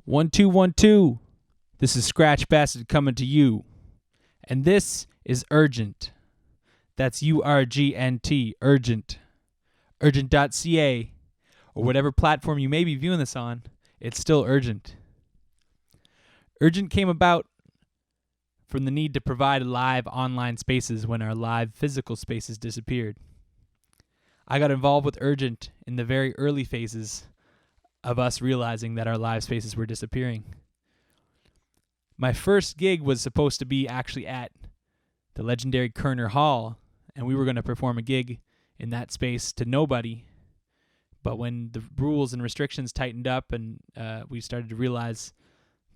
1 2 1 2. This is Skratch Bastid coming to you. And this is Urgent. That's URGNT, Urgent. Urgent.ca, or whatever platform you may be viewing this on, it's still urgent. Urgent came about from the need to provide live online spaces when our live physical spaces disappeared. I got involved with Urgent in the very early phases of us realizing that our live spaces were disappearing. My first gig was supposed to be actually at the legendary Kerner Hall, and we were going to perform a gig in that space to nobody. But when the rules and restrictions tightened up and we started to realize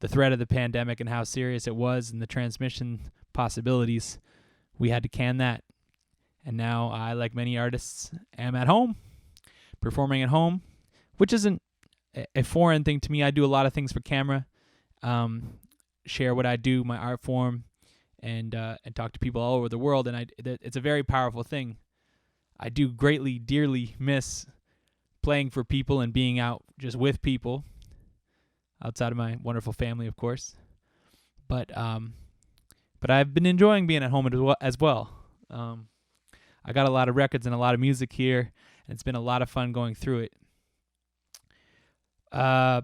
the threat of the pandemic and how serious it was and the transmission possibilities, we had to can that. And now I, like many artists, am at home, performing at home, which isn't a foreign thing to me. I do a lot of things for camera, share what I do, my art form, and talk to people all over the world. And it's a very powerful thing. I do greatly, dearly miss playing for people and being out just with people, outside of my wonderful family, of course. But I've been enjoying being at home as well. I got a lot of records and a lot of music here, and it's been a lot of fun going through it. I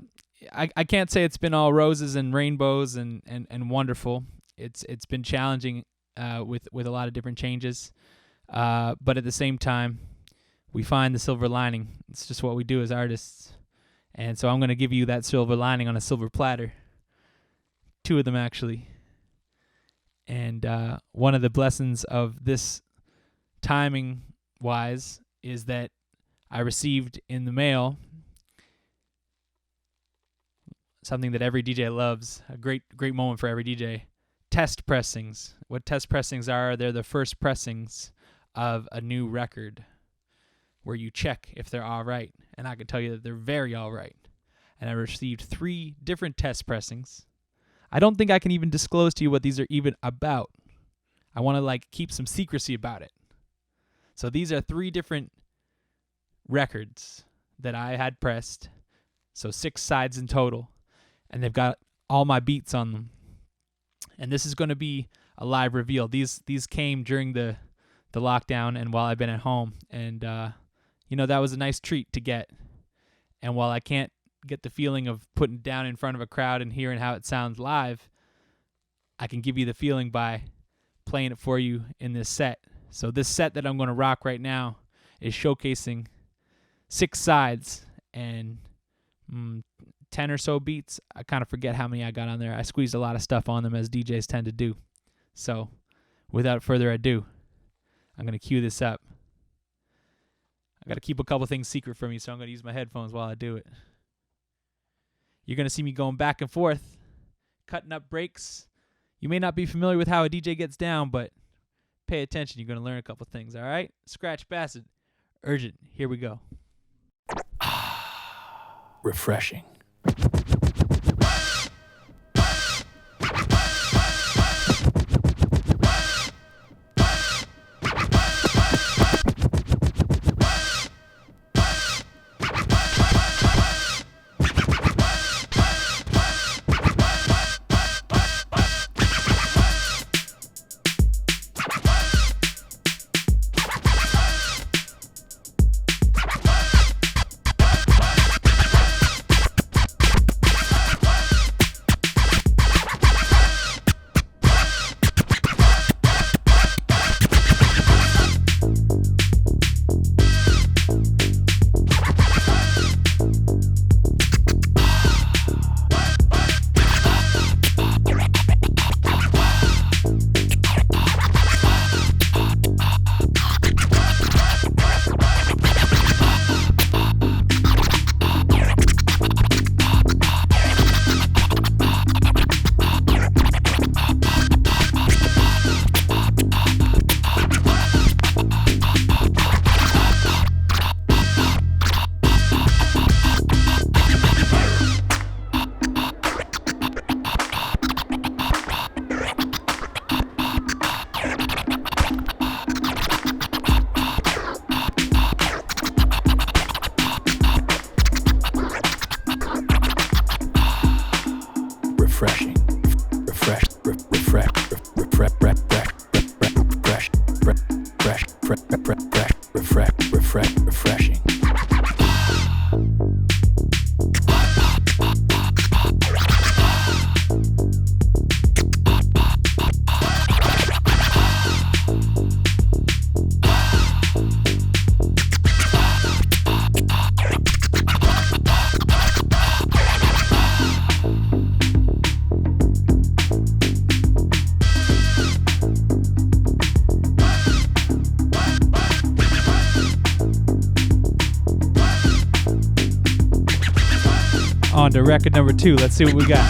can't say it's been all roses and rainbows and wonderful. It's been challenging with a lot of different changes. But at the same time, we find the silver lining. It's just what we do as artists. And so I'm going to give you that silver lining on a silver platter. 2 of them, actually. And one of the blessings of this timing-wise is that I received in the mail something that every DJ loves, a great moment for every DJ, test pressings. What test pressings are, they're the first pressings of a new record where you check if they're all right. And I can tell you that they're very all right. And I received 3 different test pressings. I don't think I can even disclose to you what these are even about. I want to keep some secrecy about it. So these are 3 different records that I had pressed. So 6 sides in total. And they've got all my beats on them. And this is going to be a live reveal. These came during the lockdown and while I've been at home. And, that was a nice treat to get. And while I can't get the feeling of putting it down in front of a crowd and hearing how it sounds live, I can give you the feeling by playing it for you in this set. So this set that I'm going to rock right now is showcasing 6 sides and 10 or so beats. I kind of forget how many I got on there. I squeezed a lot of stuff on them, as DJs tend to do. So without further ado, I'm going to cue this up. I got to keep a couple things secret from you, so I'm going to use my headphones while I do it. You're going to see me going back and forth, cutting up breaks. You may not be familiar with how a DJ gets down, but pay attention. You're going to learn a couple things, all right? Skratch Bastid, Urgent. Here we go. Refreshing. refreshing, refresh, refresh, refresh, refreshing. On to record number 2. Let's see what we got.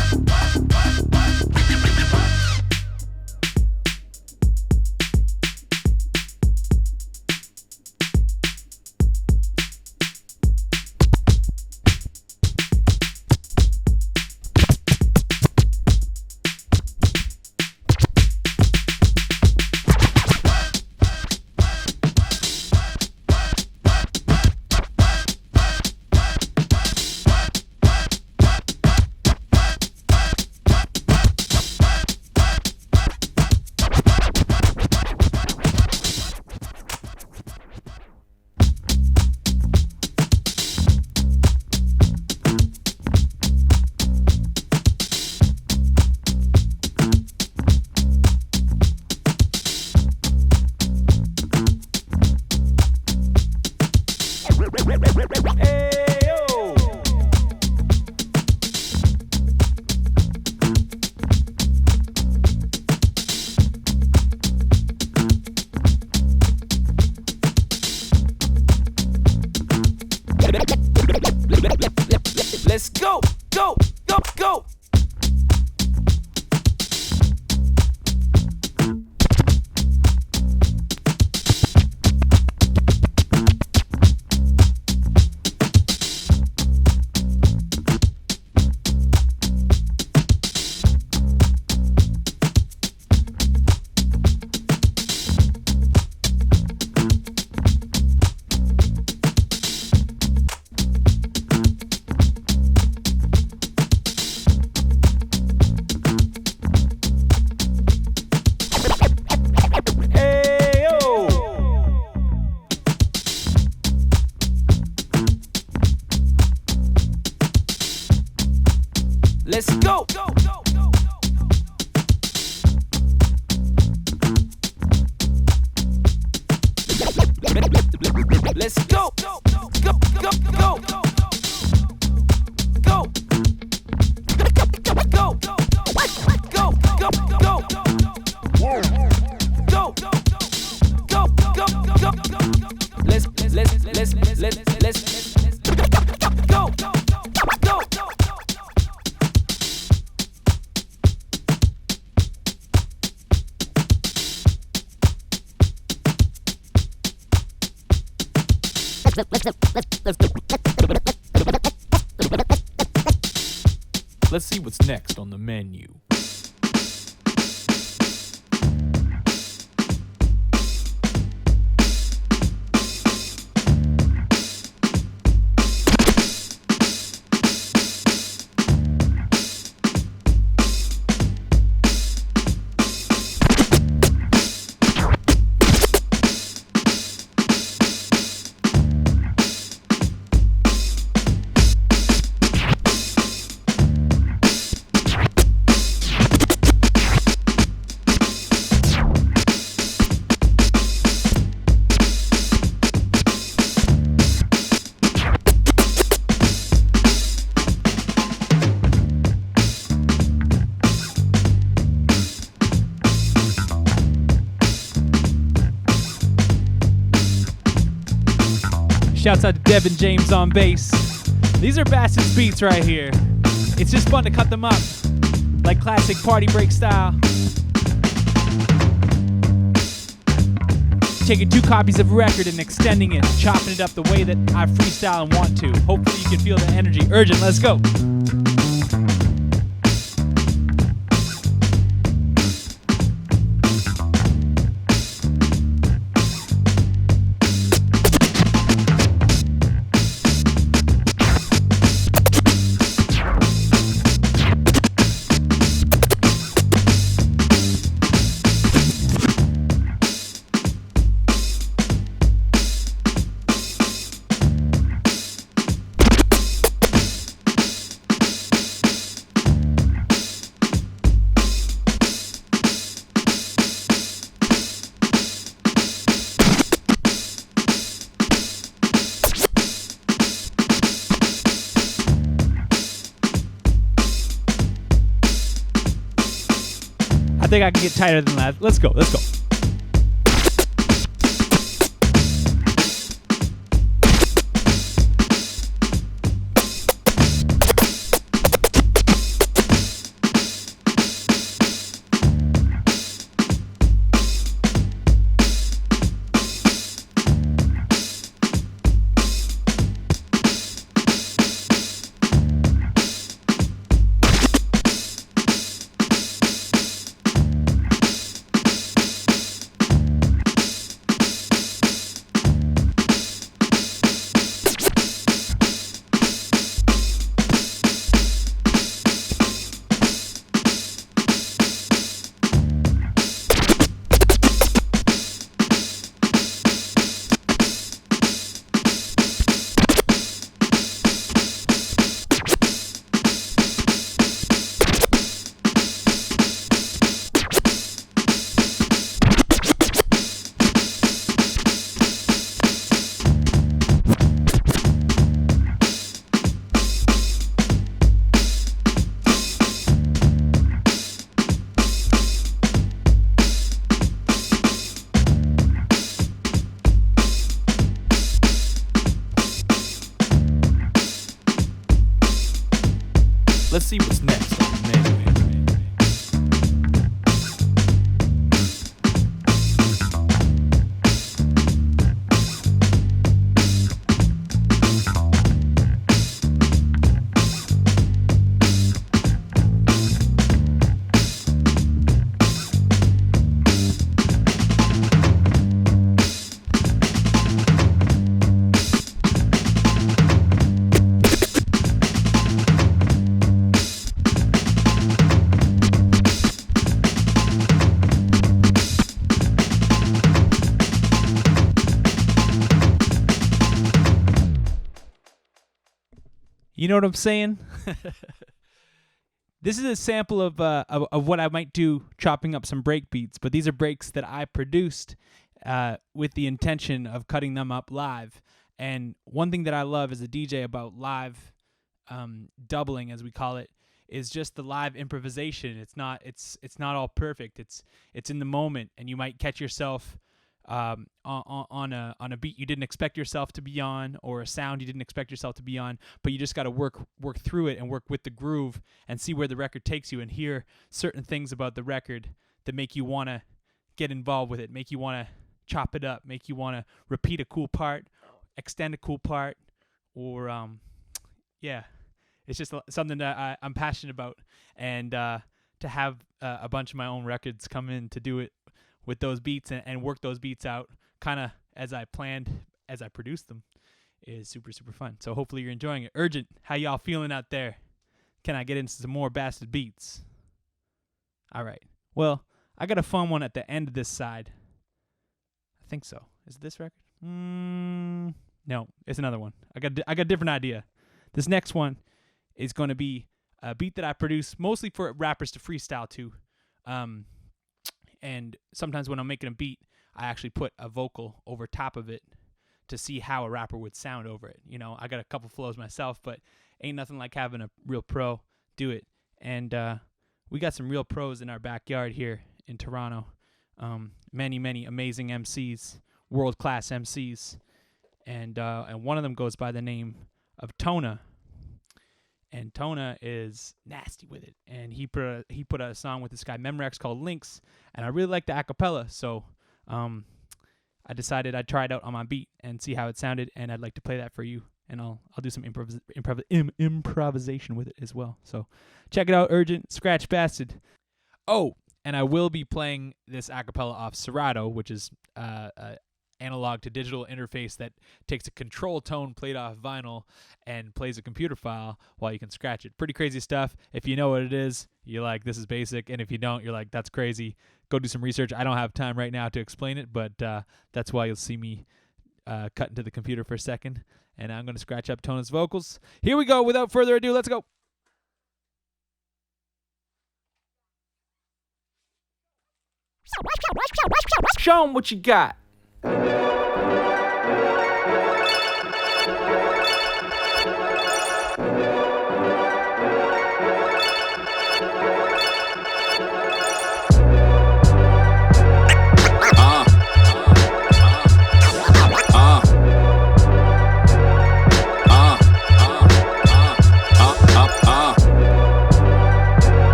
Let's go, go, go, go. Let's go. Let's go. Go, go, go, go. Go. Go, go, go. Go. Go, go, go. Let's go. Go. Let's see what's next on the menu. Shouts out to Devin James on bass. These are Bastid's beats right here. It's just fun to cut them up, like classic party break style. Taking 2 copies of a record and extending it, chopping it up the way that I freestyle and want to. Hopefully you can feel the energy. Urgent, let's go. think I can get tighter than that. Let's go. Let's go. Let's see what's next on the menu. You know what I'm saying? This is a sample of what I might do chopping up some break beats, but these are breaks that I produced with the intention of cutting them up live. And one thing that I love as a DJ about live doubling, as we call it, is just the live improvisation. It's not all perfect. It's in the moment, and you might catch yourself on a beat you didn't expect yourself to be on, or a sound you didn't expect yourself to be on, but you just got to work through it and work with the groove and see where the record takes you, and hear certain things about the record that make you want to get involved with it, make you want to chop it up, make you want to repeat a cool part, extend a cool part, or yeah, it's just something that I'm passionate about. And to have a bunch of my own records come in to do it with those beats and work those beats out kind of as I planned, as I produced them, is super, super fun. So hopefully you're enjoying it. Urgent, how y'all feeling out there? Can I get into some more Bastid beats? All right. Well, I got a fun one at the end of this side. I think so. Is it this record? No, it's another one. I got a different idea. This next one is going to be a beat that I produce mostly for rappers to freestyle to. And sometimes when I'm making a beat, I actually put a vocal over top of it to see how a rapper would sound over it. You know, I got a couple flows myself, but ain't nothing like having a real pro do it. And we got some real pros in our backyard here in Toronto. Many, many amazing MCs, world-class MCs. And one of them goes by the name of Tona. And Tona is nasty with it, and he put out a song with this guy Memrex called Links, and I really like the acapella, so I decided I'd try it out on my beat and see how it sounded, and I'd like to play that for you, and I'll do some improvisation with it as well. So check it out, Urgent, Skratch Bastid. Oh, and I will be playing this acapella off Serato, which is analog to digital interface that takes a control tone played off vinyl and plays a computer file while you can scratch it. Pretty crazy stuff. If you know what it is, you're like, this is basic. And if you don't, you're like, that's crazy. Go do some research. I don't have time right now to explain it, but that's why you'll see me cut into the computer for a second. And I'm going to scratch up Tona's vocals. Here we go. Without further ado, let's go. Show 'em what you got.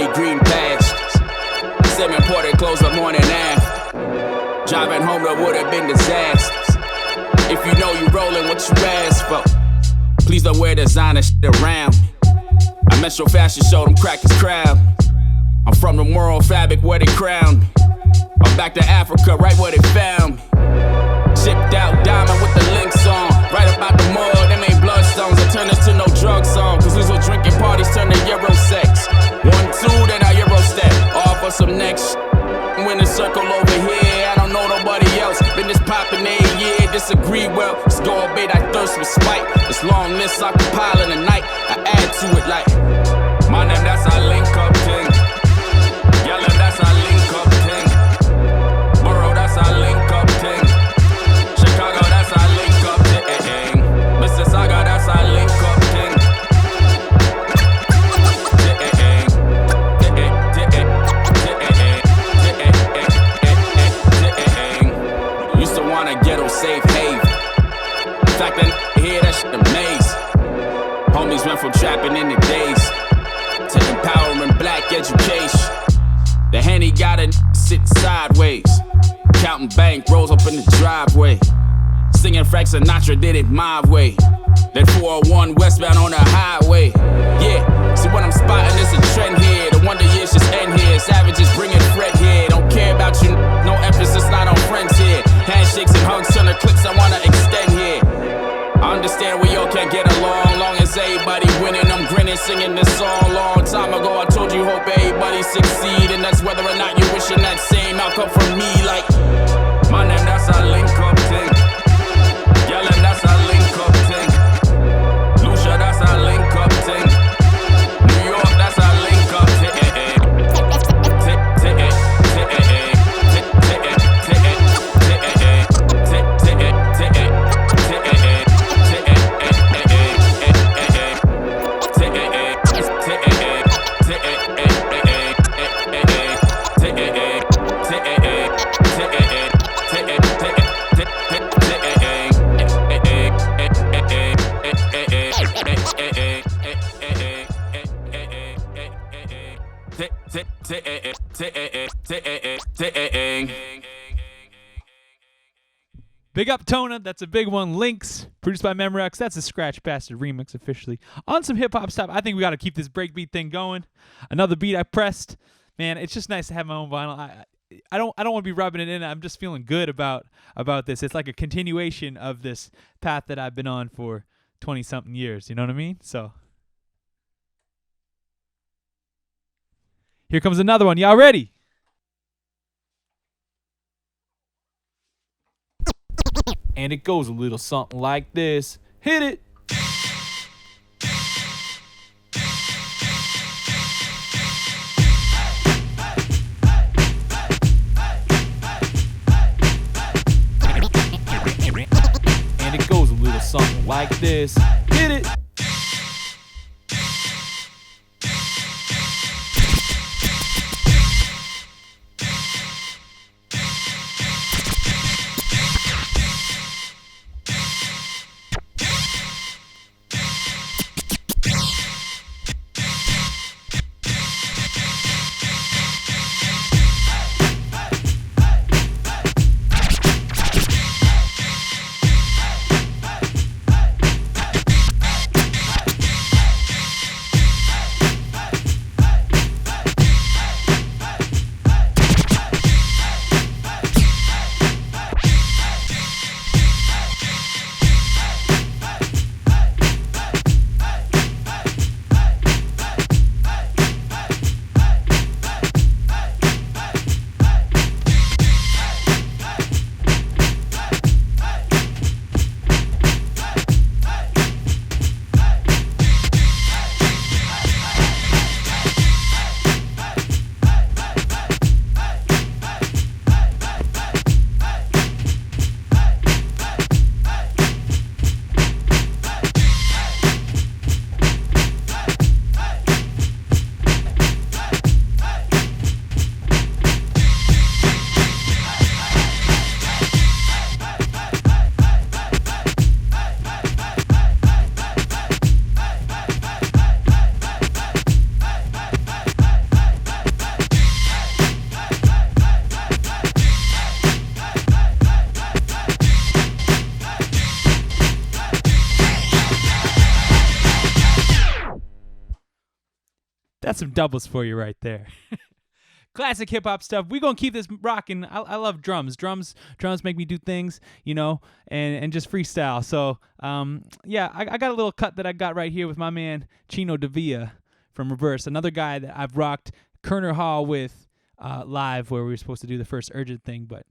only green pastures. Semi-imported clothes the morning after. Driving home that would have been disasters. If you know you rolling, what you ask for? Please don't wear designer shit around me. I Metro Fashion Show, them crackers crowd me. I'm from the moral fabric where they crowned me. I'm back to Africa, right where they found me. Shipped out diamond with the links on. Right about the mud, them ain't bloodstones. I turn this to no drug song. Cause we was drinking parties, turn to Euro sex. 1, 2, then I Euro step. All for some next win the circle over here. I don't know nobody else. Been this poppin' a year, disagree well. It's go bait, I thirst with spite. This long list I compile in the night. I add to it like my name, that's our link up thing. Yellow, that's our link up thing. Borough, that's our link up thing. Chicago, that's our link up thing. Mississauga, that's our link up thing. Used to want a ghetto safe haven. In fact, that here, that shit amazing. Homies went from trapping in the days to empowering black education. The Henny got a sit sideways, counting bank rolls up in the driveway. Singing Frank Sinatra did it my way. That 401 westbound on the highway. Yeah, see what I'm spotting is a trend here. The wonder years just end here. Savages bringing Fred here. Don't care about you, no emphasis, not on friends here. Handshakes and hugs on the clips I wanna extend here. I understand we all can't get along, long as everybody winning. I'm grinning, singing this song. Long time ago I told you hope everybody succeed, and that's whether or not you wishing that same outcome from me. Like my name, that's our link up thing. Yellow, that's our link up thing. Lucia, that's our link up thing. New York, that's our link up thing. Big up Tona, that's a big one. Links, produced by Memorex. That's a Skratch Bastid remix officially. On some hip-hop stuff, I think we got to keep this breakbeat thing going. Another beat I pressed. Man, it's just nice to have my own vinyl. I don't want to be rubbing it in. I'm just feeling good about this. It's like a continuation of this path that I've been on for 20-something years. You know what I mean? So here comes another one. Y'all ready? And it goes a little something like this. Hit it. And it goes a little something like this. Hit it. That's some doubles for you right there. Classic hip hop stuff. We're gonna keep this rocking. I love drums. Drums make me do things, and just freestyle. So yeah, I got a little cut that I got right here with my man Chino Davia from Reverse, another guy that I've rocked Kerner Hall with live, where we were supposed to do the first Urgent thing. But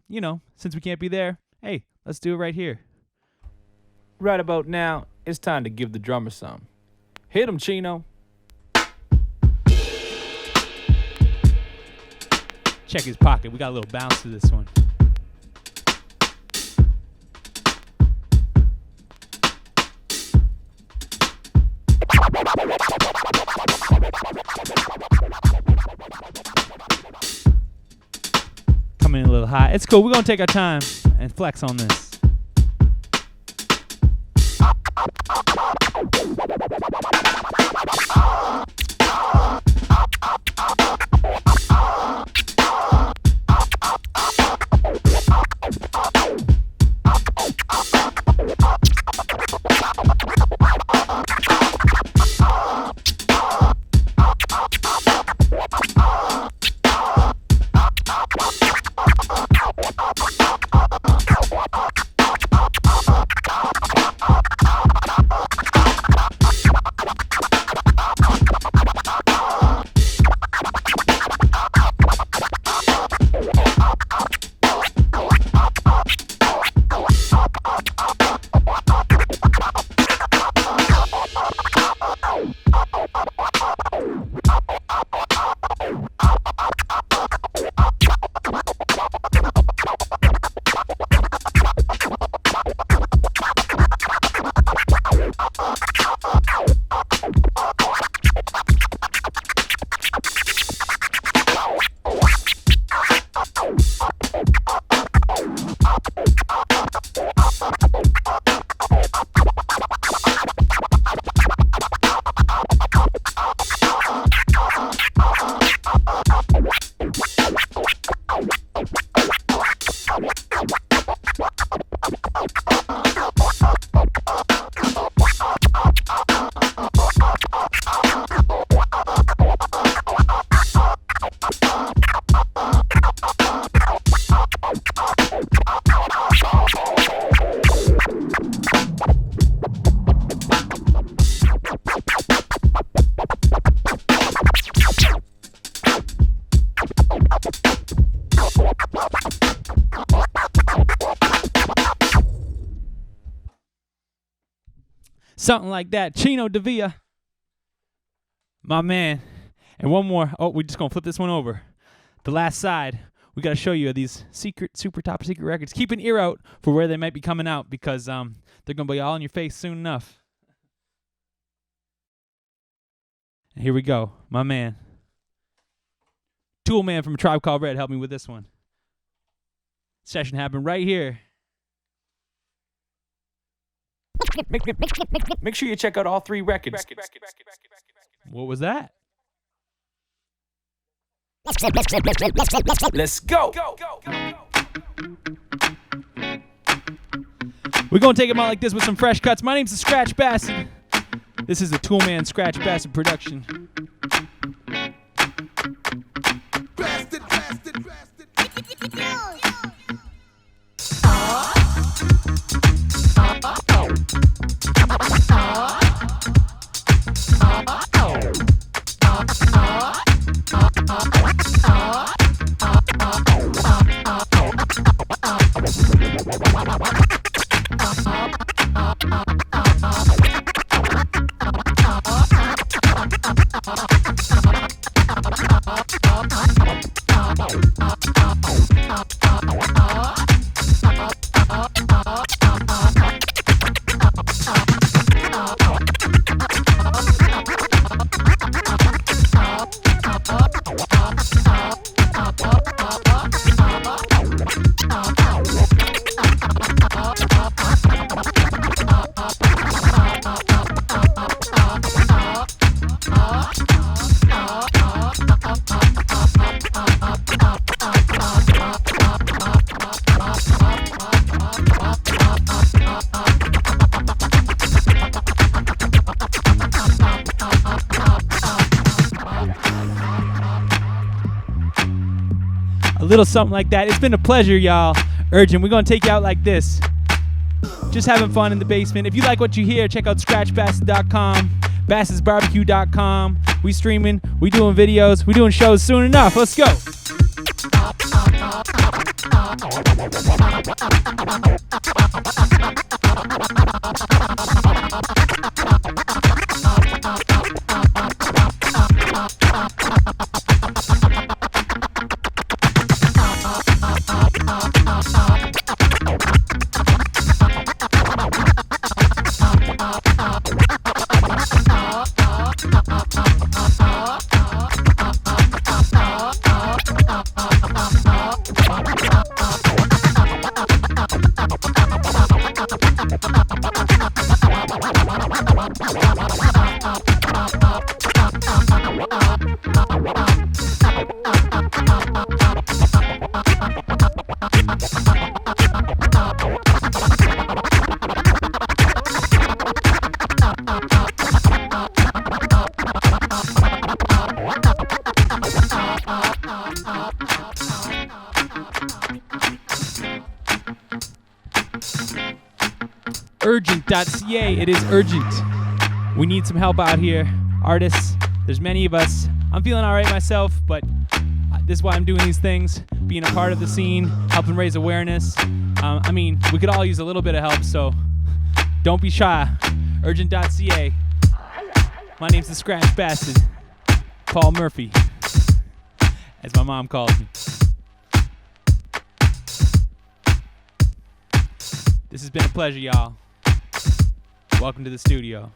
since we can't be there, hey, let's do it right here. Right about now, it's time to give the drummer some. Hit him, Chino. Check his pocket. We got a little bounce to this one. Coming in a little high. It's cool. We're going to take our time and flex on this. Something like that. Chino Davia, my man. And one more. Oh, we're just going to flip this one over. The last side, we got to show you these secret, super top secret records. Keep an ear out for where they might be coming out, because they're going to be all in your face soon enough. And here we go. My man. Tool Man from A Tribe Called Red helped me with this one. Session happened right here. Make sure you check out all 3 records. What was that? Let's go. We're going to take them out like this with some fresh cuts. My name's the Skratch Bastid. This is a Tool Man Skratch Bastid production. A little something like that. It's been a pleasure, y'all. Urgent. We're going to take you out like this. Just having fun in the basement. If you like what you hear, check out ScratchBastid.com, Bastid'sBarbecue.com. We streaming, we doing videos, we doing shows soon enough. Let's go. URGNTxMusicTogether. It is urgent. We need some help out here. Artists, there's many of us. I'm feeling all right myself, but this is why I'm doing these things, being a part of the scene, helping raise awareness. I mean, we could all use a little bit of help, so don't be shy. URGNTxMusicTogether. My name's the Skratch Bastid. Paul Murphy, as my mom calls me. This has been a pleasure, y'all. Welcome to the studio.